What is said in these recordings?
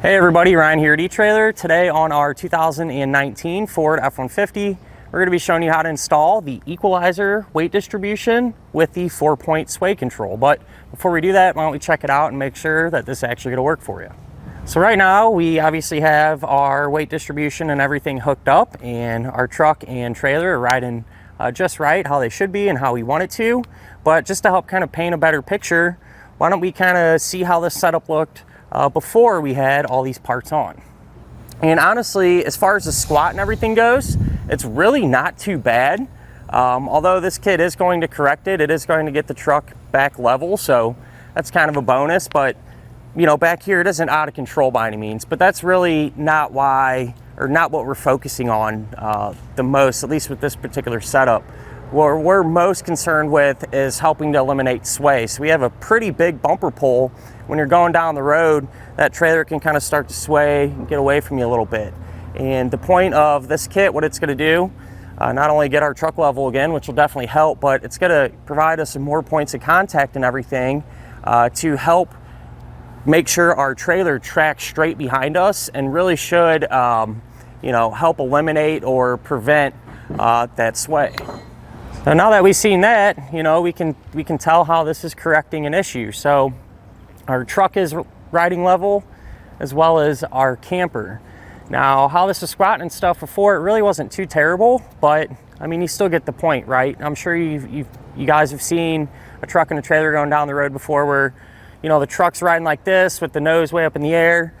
Hey everybody, Ryan here at eTrailer. Today on our 2019 Ford F-150, we're going to be showing you how to install the Equal-i-zer weight distribution with the 4-point sway control. But before we do that, why don't we check it out and make sure that this is actually going to work for you. So right now, we obviously have our weight distribution and everything hooked up, and our truck and trailer are riding just right, how they should be and how we want it to. But just to help kind of paint a better picture, why don't we kind of see how this setup looked before we had all these parts on. And honestly, as far as the squat and everything goes, it's really not too bad. Although this kit is going to correct it, it is going to get the truck back level, so that's kind of a bonus. But you know, back here it isn't out of control by any means, but that's really not why, or not what we're focusing on the most, at least with this particular setup. What we're most concerned with is helping to eliminate sway. So we have a pretty big bumper pull. When you're going down the road, that trailer can kind of start to sway and get away from you a little bit. And the point of this kit, what it's going to do, not only get our truck level again, which will definitely help, but it's going to provide us some more points of contact and everything to help make sure our trailer tracks straight behind us, and really should you know, help eliminate or prevent that sway. So now that we've seen that, you know, we can tell how this is correcting an issue. So our truck is riding level, as well as our camper. Now, how this was squatting and stuff before, it really wasn't too terrible, but I mean, you still get the point, right? I'm sure you guys have seen a truck and a trailer going down the road before, where, you know, the truck's riding like this with the nose way up in the air,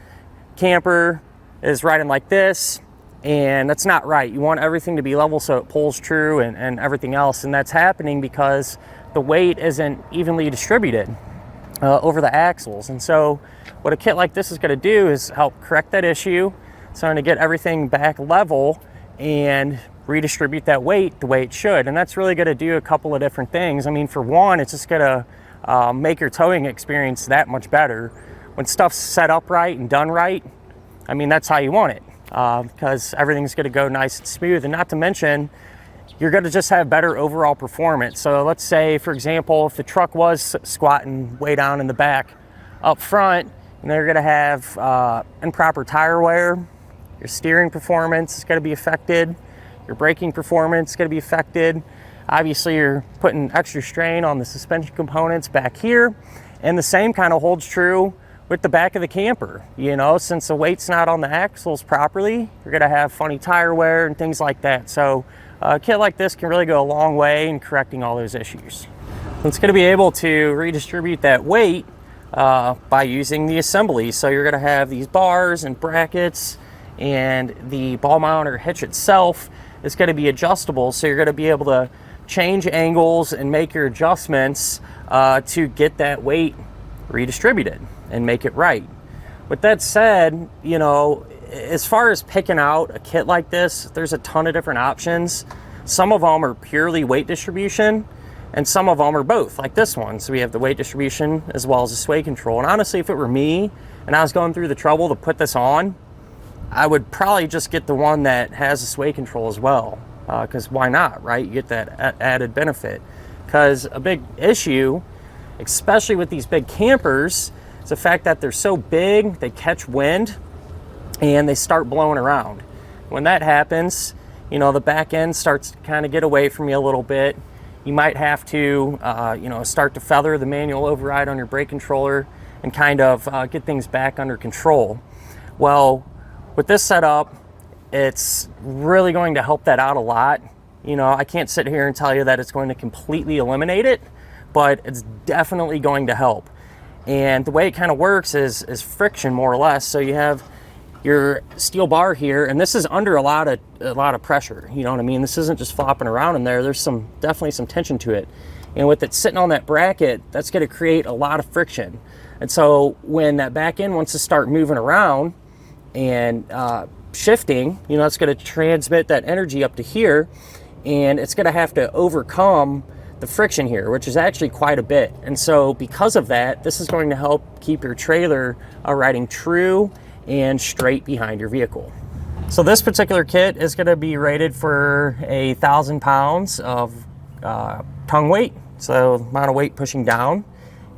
camper is riding like this, and that's not right. You want everything to be level so it pulls true and everything else, and that's happening because the weight isn't evenly distributed over the axles. And so what a kit like this is going to do is help correct that issue, so to get everything back level and redistribute that weight the way it should. And that's really going to do a couple of different things. I mean, for one, it's just going to make your towing experience that much better. When stuff's set up right and done right, I mean, that's how you want it, because everything's going to go nice and smooth. And not to mention, you're going to just have better overall performance. So let's say, for example, if the truck was squatting way down in the back, up front, you know, you're going to have improper tire wear. Your steering performance is going to be affected. Your braking performance is going to be affected. Obviously, you're putting extra strain on the suspension components back here. And the same kind of holds true with the back of the camper. You know, since the weight's not on the axles properly, you're going to have funny tire wear and things like that. So a kit like this can really go a long way in correcting all those issues. It's going to be able to redistribute that weight by using the assembly. So you're going to have these bars and brackets, and the ball mount or hitch itself is going to be adjustable. So you're going to be able to change angles and make your adjustments to get that weight redistributed and make it right. With that said, you know, as far as picking out a kit like this, there's a ton of different options. Some of them are purely weight distribution, and some of them are both, like this one. So we have the weight distribution as well as the sway control. And honestly, if it were me and I was going through the trouble to put this on, I would probably just get the one that has the sway control as well, because why not, right? You get that added benefit. Because a big issue, especially with these big campers, is the fact that they're so big, they catch wind and they start blowing around. When that happens, you know, the back end starts to kind of get away from you a little bit. You might have to, you know, start to feather the manual override on your brake controller and kind of get things back under control. Well, with this setup, it's really going to help that out a lot. You know, I can't sit here and tell you that it's going to completely eliminate it, but it's definitely going to help. And the way it kind of works is friction, more or less. So you have your steel bar here, and this is under a lot of pressure. You know what I mean? This isn't just flopping around in there. There's definitely some tension to it. And with it sitting on that bracket, that's going to create a lot of friction. And so when that back end wants to start moving around and shifting, you know, it's going to transmit that energy up to here, and it's going to have to overcome the friction here, which is actually quite a bit. And so because of that, this is going to help keep your trailer riding true and straight behind your vehicle. So this particular kit is going to be rated for 1,000 pounds of tongue weight, so amount of weight pushing down,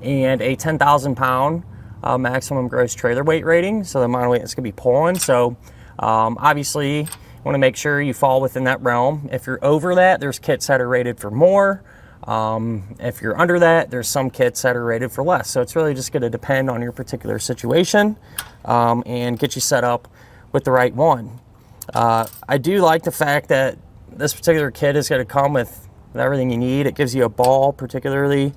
and a 10,000 pound maximum gross trailer weight rating, so the amount of weight it's going to be pulling. So obviously, you want to make sure you fall within that realm. If you're over that, there's kits that are rated for more. If you're under that, there's some kits that are rated for less. So it's really just going to depend on your particular situation and get you set up with the right one. I do like the fact that this particular kit is going to come with everything you need. It gives you a ball, particularly.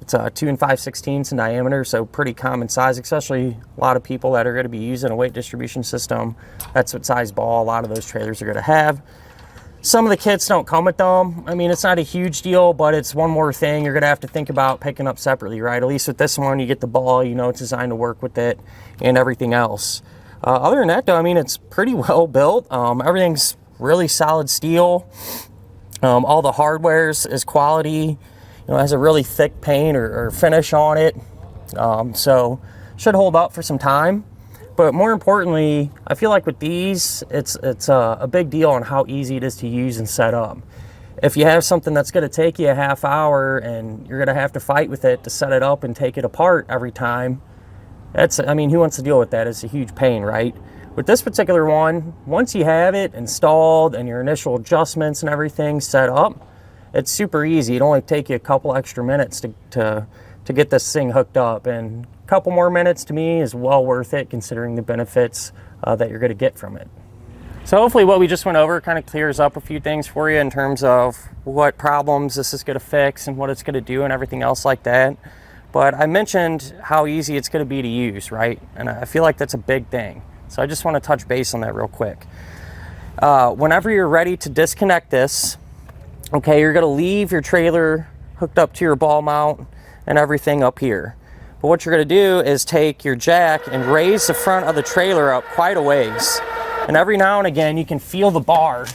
It's 2 5/16 in diameter, so pretty common size, especially a lot of people that are going to be using a weight distribution system. That's what size ball a lot of those trailers are going to have. Some of the kits don't come with them. I mean, it's not a huge deal, but it's one more thing you're going to have to think about picking up separately, right? At least with this one, you get the ball, you know it's designed to work with it and everything else. Other than that, though, I mean, it's pretty well built. Everything's really solid steel. All the hardware is quality. You know, it has a really thick paint or finish on it. So should hold up for some time. But more importantly, I feel like with these, it's a big deal on how easy it is to use and set up. If you have something that's going to take you a half hour and you're going to have to fight with it to set it up and take it apart every time, I mean, who wants to deal with that? It's a huge pain, right? With this particular one, once you have it installed and your initial adjustments and everything set up, it's super easy. It'll only take you a couple extra minutes to get this thing hooked up, and a couple more minutes to me is well worth it considering the benefits that you're going to get from it. So hopefully what we just went over kind of clears up a few things for you in terms of what problems this is going to fix and what it's going to do and everything else like that. But I mentioned how easy it's going to be to use, right? And I feel like that's a big thing. So I just want to touch base on that real quick. Whenever you're ready to disconnect this, okay, you're going to leave your trailer hooked up to your ball mount and everything up here. But what you're going to do is take your jack and raise the front of the trailer up quite a ways. And every now and again, you can feel the bar.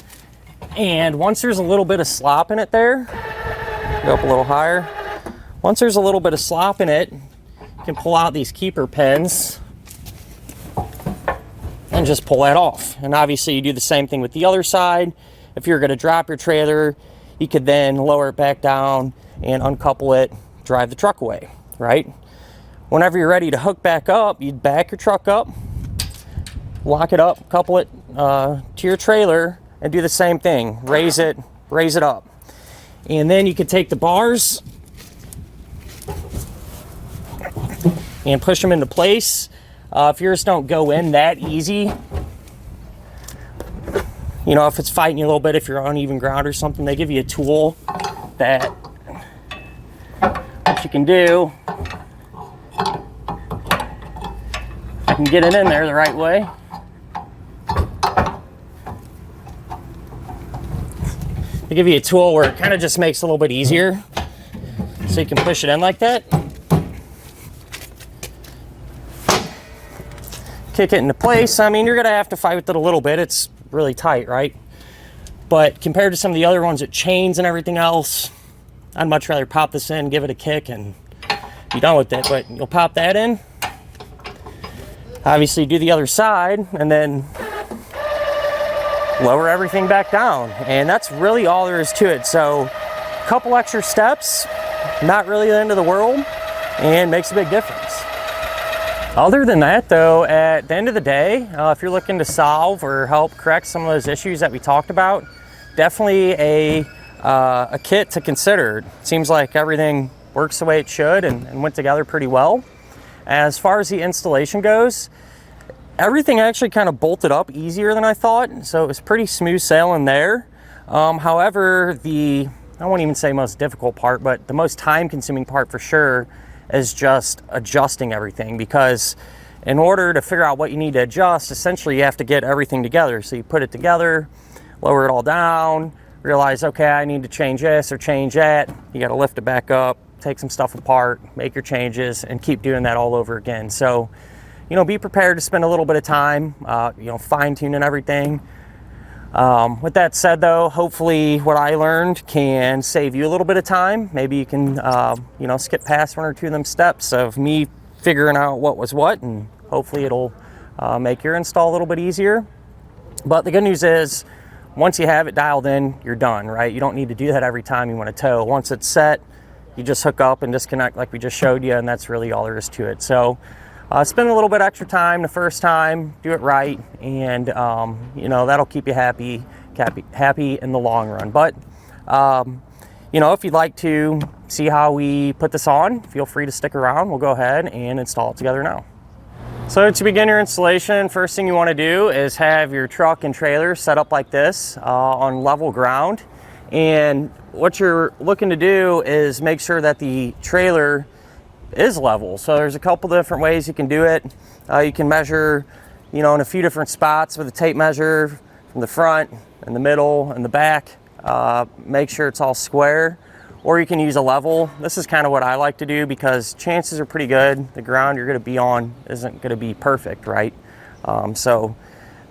And once there's a little bit of slop in it there, go up a little higher. Once there's a little bit of slop in it, you can pull out these keeper pins and just pull that off. And obviously you do the same thing with the other side. If you're going to drop your trailer, you could then lower it back down and uncouple it, drive the truck away, right? Whenever you're ready to hook back up, you'd back your truck up, lock it up, couple it to your trailer, and do the same thing. Raise it up. And then you could take the bars and push them into place. If yours don't go in that easy, you know, if it's fighting you a little bit, if you're on uneven ground or something, they give you a tool that what you can do, I can get it in there the right way. They give you a tool where it kind of just makes it a little bit easier. So you can push it in like that. Kick it into place. I mean, you're gonna have to fight with it a little bit. It's really tight, right? But compared to some of the other ones with chains and everything else, I'd much rather pop this in, give it a kick, and be done with it. But you'll pop that in, obviously do the other side, and then lower everything back down. And that's really all there is to it. So a couple extra steps, not really the end of the world, and makes a big difference. Other than that, though, at the end of the day, if you're looking to solve or help correct some of those issues that we talked about, definitely a kit to consider. It seems like everything works the way it should and went together pretty well. As far as the installation goes, everything actually kind of bolted up easier than I thought, so it was pretty smooth sailing there. However, I won't even say most difficult part, but the most time-consuming part for sure is just adjusting everything, because in order to figure out what you need to adjust, essentially you have to get everything together. So you put it together, lower it all down, realize, okay, I need to change this or change that. You got to lift it back up, take some stuff apart, make your changes, and keep doing that all over again. So, you know, be prepared to spend a little bit of time, you know, fine-tuning everything. With that said, though, hopefully what I learned can save you a little bit of time. Maybe you can, you know, skip past one or two of them steps of me figuring out what was what, and hopefully it'll make your install a little bit easier. But the good news is, once you have it dialed in, you're done, right? You don't need to do that every time you want to tow. Once it's set, you just hook up and disconnect like we just showed you, and that's really all there is to it. So spend a little bit extra time the first time, do it right, and you know, that'll keep you happy in the long run. But you know, if you'd like to see how we put this on, feel free to stick around. We'll go ahead and install it together now. So to begin your installation, first thing you want to do is have your truck and trailer set up like this on level ground. And what you're looking to do is make sure that the trailer is level. So there's a couple different ways you can do it. You can measure, you know, in a few different spots with a tape measure from the front and the middle and the back. Make sure it's all square, or you can use a level. This is kind of what I like to do because chances are pretty good the ground you're going to be on isn't going to be perfect, right? So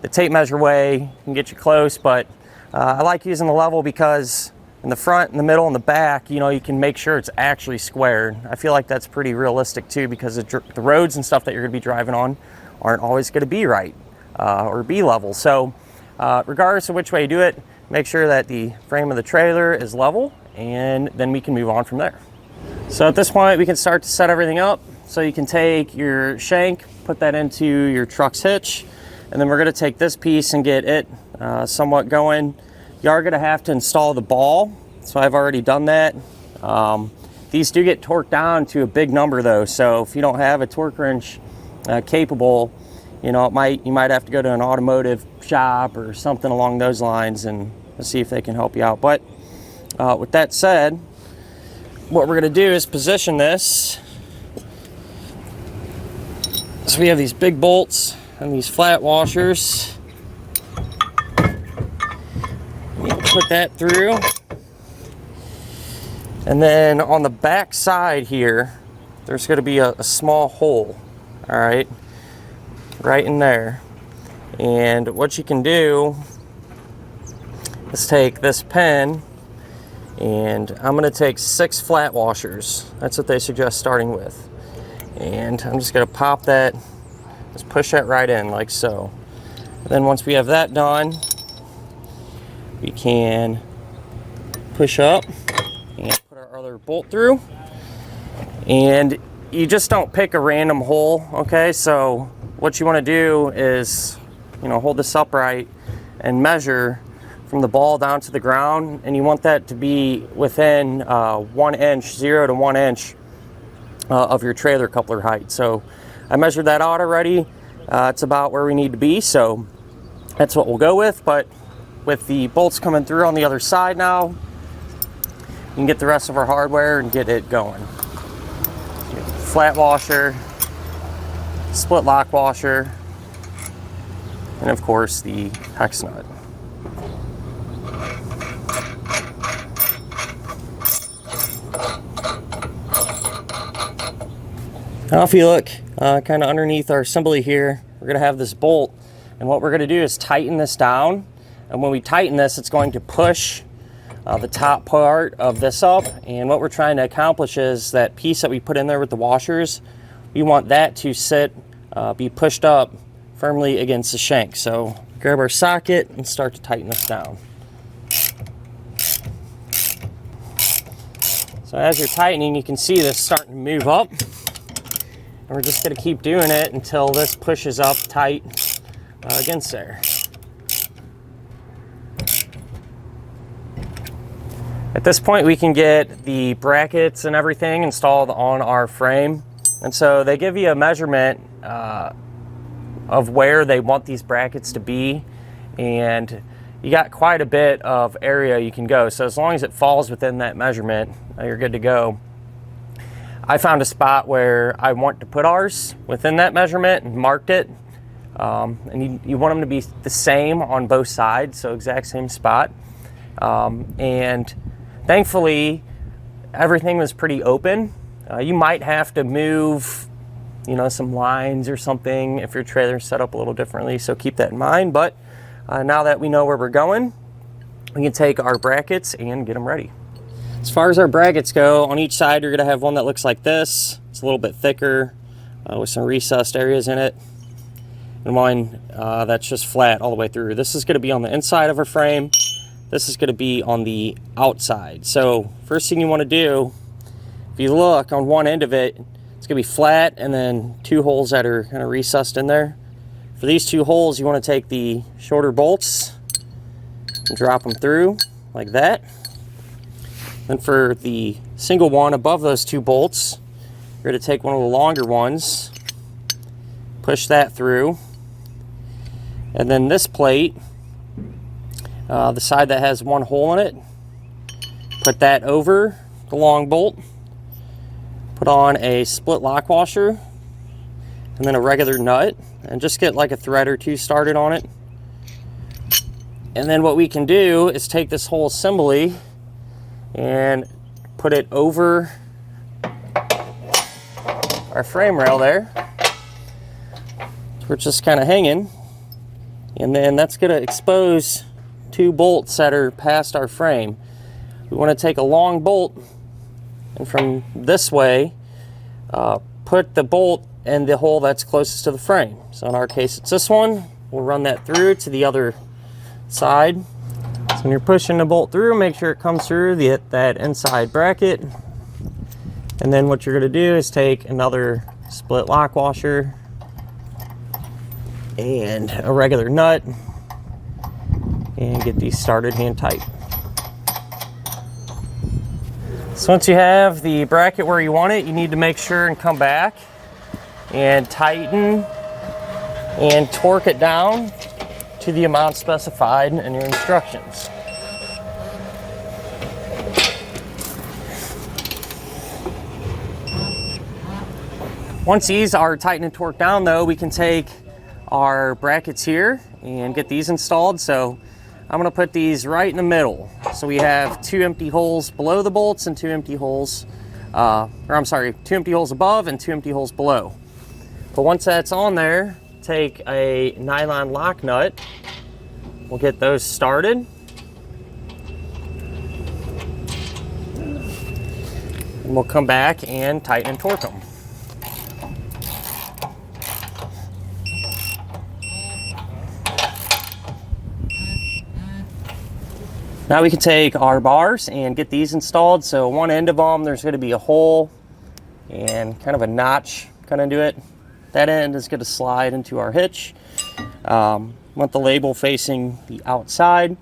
the tape measure way can get you close, but I like using the level because in the front, in the middle, and the back, you know, you can make sure it's actually squared. I feel like that's pretty realistic too, because the roads and stuff that you're going to be driving on aren't always going to be right or be level. So regardless of which way you do it, make sure that the frame of the trailer is level, and then we can move on from there. So at this point, we can start to set everything up. So you can take your shank, put that into your truck's hitch, and then we're gonna take this piece and get it somewhat going. You are gonna have to install the ball, so I've already done that. These do get torqued down to a big number though, so if you don't have a torque wrench capable, you know, you might have to go to an automotive shop or something along those lines and see if they can help you out. But with that said, what we're going to do is position this. So we have these big bolts and these flat washers. Put that through. And then on the back side here, there's going to be a small hole, all right? Right in there. And what you can do is take this pen, and I'm going to take 6 flat washers. That's what they suggest starting with. And I'm just going to pop that, just push that right in like so. And then once we have that done, we can push up and put our other bolt through. And you just don't pick a random hole, okay? So what you want to do is, you know, hold this upright and measure from the ball down to the ground, and you want that to be within 1 inch, 0 to 1 inch of your trailer coupler height. So I measured that out already. It's about where we need to be, so that's what we'll go with. But with the bolts coming through on the other side now, we can get the rest of our hardware and get it going. Flat washer, split lock washer, and of course the hex nut. Now if you look kind of underneath our assembly here, we're going to have this bolt, and what we're going to do is tighten this down, and when we tighten this, it's going to push the top part of this up. And what we're trying to accomplish is that piece that we put in there with the washers, we want that to sit, be pushed up firmly against the shank. So grab our socket and start to tighten this down. So as you're tightening, you can see this starting to move up. And we're just going to keep doing it until this pushes up tight against there. At this point, we can get the brackets and everything installed on our frame. And so they give you a measurement of where they want these brackets to be. And you got quite a bit of area you can go. So as long as it falls within that measurement, you're good to go. I found a spot where I want to put ours within that measurement and marked it. And you want them to be the same on both sides, so exact same spot. And thankfully, everything was pretty open. You might have to move, you know, some lines or something if your trailer's set up a little differently, so keep that in mind. But now that we know where we're going, we can take our brackets and get them ready. As far as our brackets go, on each side you're going to have one that looks like this. It's a little bit thicker with some recessed areas in it, and one that's just flat all the way through. This is going to be on the inside of our frame. This is going to be on the outside. So first thing you want to do if you look on one end of it, it's gonna be flat and then 2 holes that are kind of recessed in there. For these 2 holes, you want to take the shorter bolts and drop them through like that. Then for the single one above those 2 bolts, you're going to take one of the longer ones, push that through, and then this plate, the side that has 1 hole in it, put that over the long bolt, put on a split lock washer, and then a regular nut, and just get like a thread or 2 started on it. And then what we can do is take this whole assembly and put it over our frame rail there. So we're just kind of hanging, and then that's going to expose 2 bolts that are past our frame. We want to take a long bolt, and from this way put the bolt in the hole that's closest to the frame. So in our case it's this one. We'll run that through to the other side. So when you're pushing the bolt through, make sure it comes through that inside bracket. And then what you're going to do is take another split lock washer and a regular nut and get these started hand tight. So once you have the bracket where you want it, you need to make sure and come back and tighten and torque it down to the amount specified in your instructions. Once these are tightened and torqued down though, we can take our brackets here and get these installed. So I'm gonna put these right in the middle. So we have 2 empty holes below the bolts and 2 empty holes, 2 empty holes above and 2 empty holes below. But once that's on there, take a nylon lock nut. We'll get those started. And we'll come back and tighten and torque them. Now we can take our bars and get these installed. So one end of them, there's going to be a hole and kind of a notch kind of into it. That end is going to slide into our hitch. Want the label facing the outside.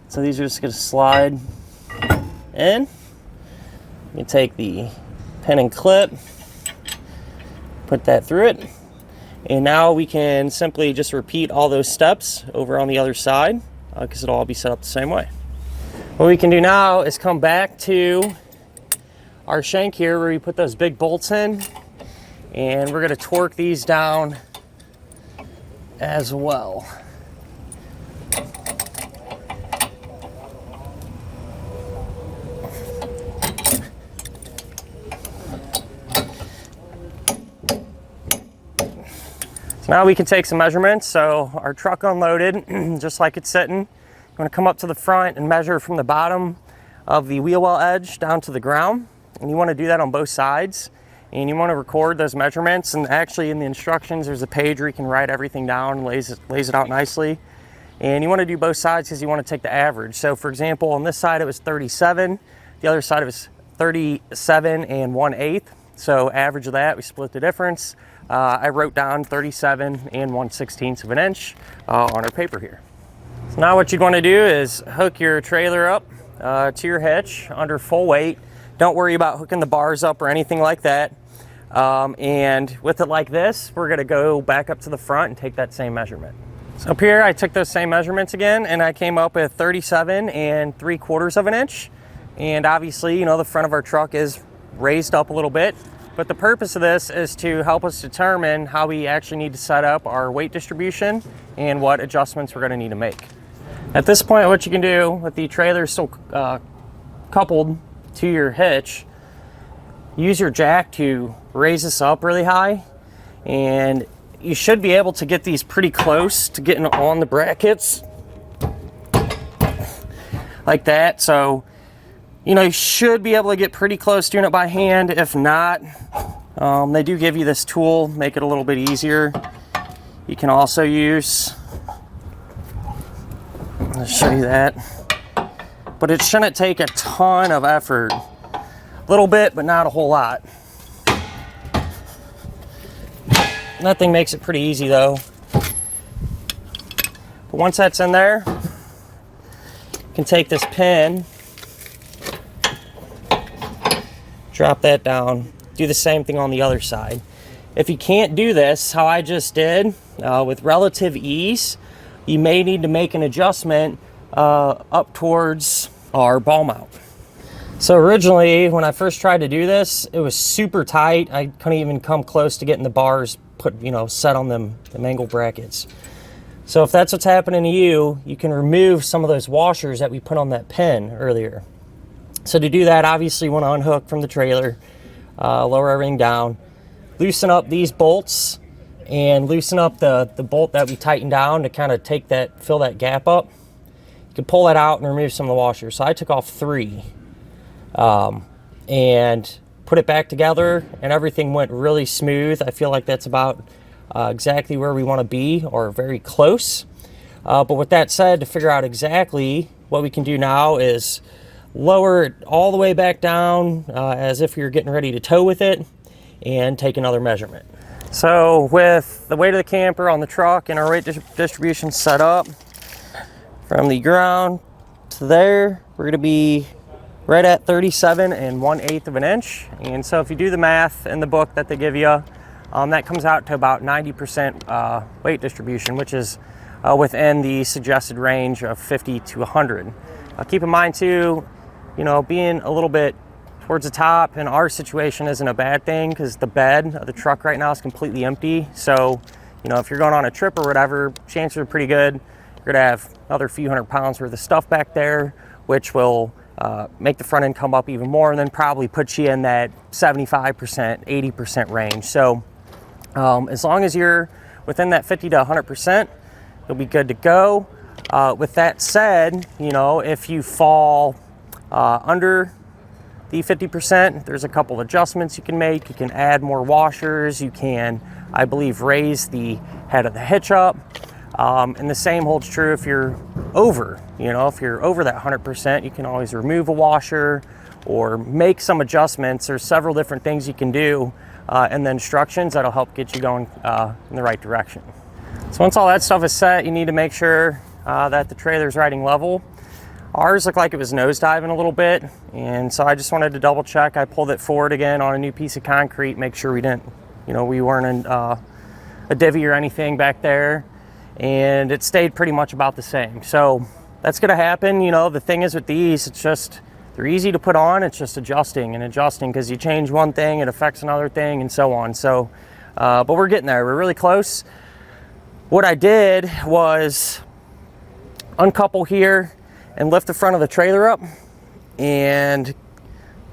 So these are just going to slide in. You take the pin and clip, put that through it. And now we can simply just repeat all those steps over on the other side because it'll all be set up the same way. What we can do now is come back to our shank here where we put those big bolts in, and we're going to torque these down as well. So now we can take some measurements. So our truck unloaded just like it's sitting. I'm going to come up to the front and measure from the bottom of the wheel well edge down to the ground. And you want to do that on both sides. And you want to record those measurements. And actually in the instructions, there's a page where you can write everything down and lays it out nicely. And you want to do both sides because you want to take the average. So for example, on this side it was 37. The other side it was 37 and 1/8. So average of that, we split the difference. I wrote down 37 and 1/16 of an inch on our paper here. So now what you're going to do is hook your trailer up to your hitch under full weight. Don't worry about hooking the bars up or anything like that. And with it like this, we're going to go back up to the front and take that same measurement. So up here, I took those same measurements again, and I came up with 37 and 3/4 of an inch. And obviously, you know, the front of our truck is raised up a little bit. But the purpose of this is to help us determine how we actually need to set up our weight distribution and what adjustments we're going to need to make. At this point, what you can do with the trailer still coupled to your hitch, use your jack to raise this up really high, and you should be able to get these pretty close to getting on the brackets like that. So you know, you should be able to get pretty close doing it by hand. If not, they do give you this tool, make it a little bit easier. You can also use, I'll show you that, but it shouldn't take a ton of effort. A little bit, but not a whole lot. That thing makes it pretty easy though. But once that's in there, you can take this pin, drop that down, do the same thing on the other side. If you can't do this, how I just did, with relative ease, you may need to make an adjustment up towards our ball mount. So originally, when I first tried to do this, it was super tight. I couldn't even come close to getting the bars put, set on them angle brackets. So if that's what's happening to you, you can remove some of those washers that we put on that pin earlier. So to do that, obviously you want to unhook from the trailer, lower everything down, loosen up these bolts, and loosen up the bolt that we tightened down to kind of fill that gap up. You can pull that out and remove some of the washers. So I took off 3 and put it back together, and everything went really smooth. I feel like that's about exactly where we want to be, or very close. But with that said, to figure out exactly what we can do now is lower it all the way back down as if you're getting ready to tow with it, and take another measurement. So with the weight of the camper on the truck and our weight distribution set up, from the ground to there, we're going to be right at 37 1/8 of an inch. And so if you do the math in the book that they give you, that comes out to about 90% weight distribution, which is within the suggested range of 50 to 100. Keep in mind too, being a little bit towards the top in our situation isn't a bad thing, because the bed of the truck right now is completely empty. So, if you're going on a trip or whatever, chances are pretty good you're gonna have another few hundred pounds worth of stuff back there, which will make the front end come up even more, and then probably put you in that 75%, 80% range. So as long as you're within that 50 to 100%, you'll be good to go. With that said, if you fall under the 50%, there's a couple adjustments you can make. You can add more washers. You can, I believe, raise the head of the hitch up. And the same holds true if you're over. If you're over that 100%, you can always remove a washer or make some adjustments. There's several different things you can do in the instructions that'll help get you going in the right direction. So once all that stuff is set, you need to make sure that the trailer's riding level. Ours looked like it was nosediving a little bit, and so I just wanted to double check. I pulled it forward again on a new piece of concrete, make sure we didn't, we weren't in a divvy or anything back there, and it stayed pretty much about the same. So that's gonna happen. The thing is with these, it's just, they're easy to put on. It's just adjusting, because you change one thing, it affects another thing, and so on. So, but we're getting there. We're really close. What I did was uncouple here and lift the front of the trailer up, and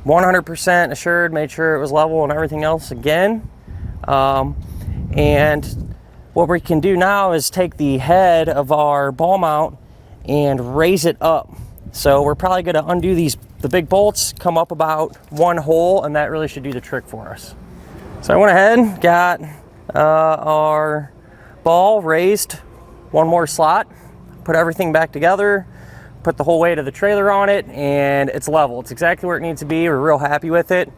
100% assured, made sure it was level and everything else again. And what we can do now is take the head of our ball mount and raise it up. So we're probably going to undo the big bolts, come up about 1 hole, and that really should do the trick for us. So I went ahead, got our ball raised 1 more slot, put everything back together, put the whole weight of the trailer on it, and it's level. It's exactly where it needs to be. We're real happy with it.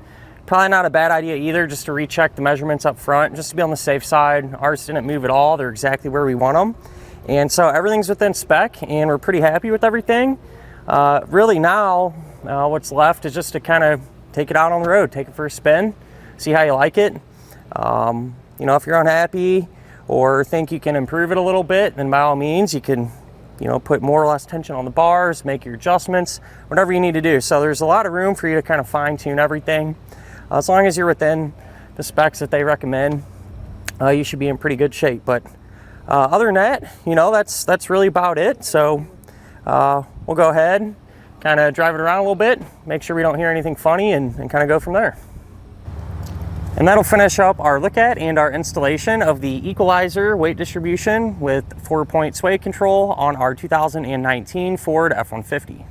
Probably not a bad idea either, just to recheck the measurements up front, just to be on the safe side. Ours didn't move at all. They're exactly where we want them. And so everything's within spec, and we're pretty happy with everything. Really now, what's left is just to kind of take it out on the road, take it for a spin, see how you like it. If you're unhappy or think you can improve it a little bit, then by all means, you can put more or less tension on the bars, make your adjustments, whatever you need to do. So there's a lot of room for you to kind of fine tune everything. As long as you're within the specs that they recommend, you should be in pretty good shape. But other than that, that's really about it. So we'll go ahead, kind of drive it around a little bit, make sure we don't hear anything funny, and kind of go from there. And that'll finish up our look at and our installation of the Equal-i-zer weight distribution with 4-point sway control on our 2019 Ford F-150.